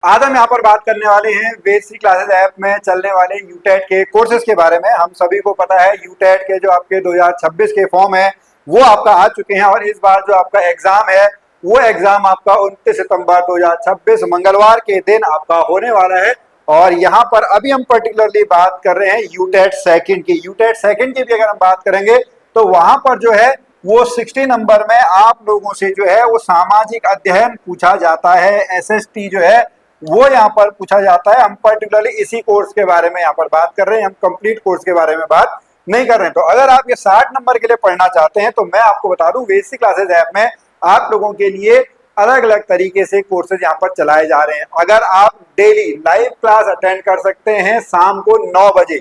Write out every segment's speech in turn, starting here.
आज हम यहाँ पर बात करने वाले हैं बेसिक क्लासेस ऐप में चलने वाले यूटेट के कोर्सेज के बारे में। हम सभी को पता है यूटेट के जो आपके 2026 के फॉर्म है वो आपका आ चुके हैं और इस बार जो आपका एग्जाम है वो एग्जाम आपका 29 सितंबर 2026 मंगलवार के दिन आपका होने वाला है। और यहाँ पर अभी हम पर्टिकुलरली बात कर रहे हैं यूटेट सेकंड की। यूटेट सेकंड की भी अगर हम बात करेंगे तो वहां पर जो है वो 60 नंबर में आप लोगों से जो है वो सामाजिक अध्ययन पूछा जाता है, एसएसटी जो है वो यहाँ पर पूछा जाता है। हम पर्टिकुलरली इसी कोर्स के बारे में यहाँ पर बात कर रहे हैं, हम कंप्लीट कोर्स के बारे में बात नहीं कर रहे हैं। तो अगर आप ये 60 नंबर के लिए पढ़ना चाहते हैं तो मैं आपको बता दूं बेसिक क्लासेस ऐप में आप लोगों के लिए अलग अलग तरीके से कोर्सेज यहाँ पर चलाए जा रहे हैं। अगर आप डेली लाइव क्लास अटेंड कर सकते हैं शाम को 9 बजे,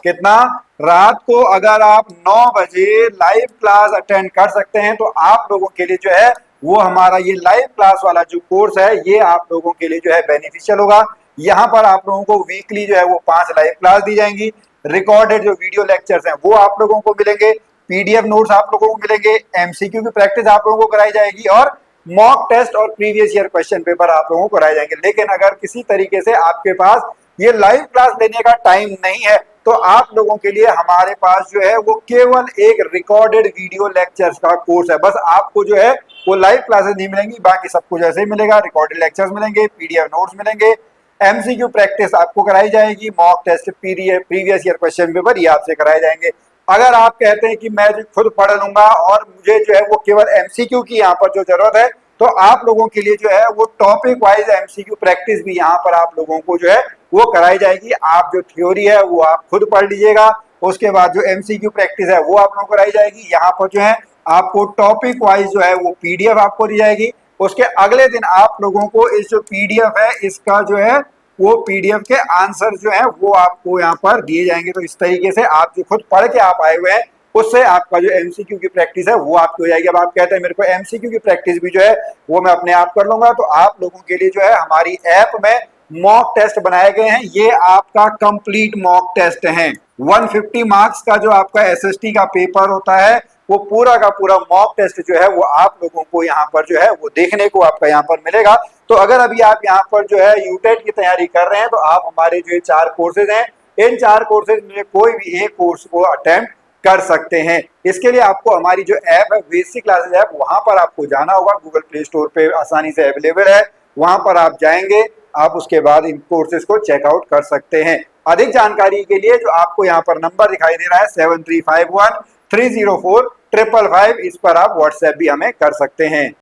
कितना, रात को अगर आप 9 बजे लाइव क्लास अटेंड कर सकते हैं तो आप लोगों के लिए जो है वो हमारा ये लाइव क्लास वाला जो कोर्स है ये आप लोगों के लिए जो है बेनिफिशियल होगा। यहाँ पर आप लोगों को वीकली जो है वो 5 लाइव क्लास दी जाएंगी, रिकॉर्डेड जो वीडियो लेक्चर्स हैं वो आप लोगों को मिलेंगे, पीडीएफ नोट्स आप लोगों को मिलेंगे, एमसीक्यू की प्रैक्टिस आप लोगों को कराई जाएगी और मॉक टेस्ट और प्रीवियस ईयर क्वेश्चन पेपर आप लोगों को कराए जाएंगे। लेकिन अगर किसी तरीके से आपके पास ये लाइव क्लास लेने का टाइम नहीं है तो आप लोगों के लिए हमारे पास जो है वो केवल एक रिकॉर्डेड वीडियो लेक्चर्स का कोर्स है। बस आपको जो है वो लाइव क्लासेस नहीं मिलेंगी, बाकी सब कुछ ऐसे ही मिलेगा। रिकॉर्डेड लेक्चर्स मिलेंगे, पीडीएफ नोट्स मिलेंगे, एमसीक्यू प्रैक्टिस आपको कराई जाएगी, mock test, previous year question paper ये आपसे कराए जाएंगे। अगर आप कहते हैं कि मैं जो खुद पढ़ लूंगा और मुझे जो है वो केवल एमसीक्यू की यहाँ पर जो जरूरत है तो आप लोगों के लिए जो है वो टॉपिक वाइज एमसीक्यू प्रैक्टिस भी यहाँ पर आप लोगों को जो है वो कराई जाएगी। आप जो थ्योरी है वो आप खुद पढ़ लीजिएगा, उसके बाद जो एमसीक्यू प्रैक्टिस है वो आप लोगों को कराई जाएगी। यहाँ पर जो है आपको टॉपिक वाइज जो है वो पीडीएफ आपको दी जाएगी। उसके अगले दिन आप लोगों को इस जो पीडीएफ है इसका जो है वो पीडीएफ के आंसर जो है वो आपको यहाँ पर दिए जाएंगे। तो इस तरीके से आप जो खुद पढ़ के आप आए हुए हैं उससे आपका जो एमसीक्यू की प्रैक्टिस है वो आपकी हो जाएगी। अब आप कहते हैं मेरे को एमसीक्यू की प्रैक्टिस भी जो है वो मैं अपने आप कर लूंगा, तो आप लोगों के लिए जो है हमारी ऐप में मॉक टेस्ट बनाए गए हैं। ये आपका कंप्लीट मॉक टेस्ट है। 150 मार्क्स का जो आपका एसएसटी का पेपर होता है वो पूरा का पूरा मॉक टेस्ट जो है वो आप लोगों को यहाँ पर जो है वो देखने को आपका यहाँ पर मिलेगा। तो अगर अभी आप यहाँ पर जो है यूटेट की तैयारी कर रहे हैं तो आप हमारे जो 4 कोर्सेज हैं इन 4 कोर्सेज में कोई भी एक कोर्स को अटेम्प्ट कर सकते हैं। इसके लिए आपको हमारी जो ऐप है बेसिक क्लासेस ऐप वहां पर आपको जाना होगा, गूगल प्ले स्टोर पे आसानी से अवेलेबल है, वहां पर आप जाएंगे, आप उसके बाद इन कोर्सेज को चेकआउट कर सकते हैं। अधिक जानकारी के लिए जो आपको यहाँ पर नंबर दिखाई दे रहा है 7351304555, इस पर आप व्हाट्सएप भी हमें कर सकते हैं।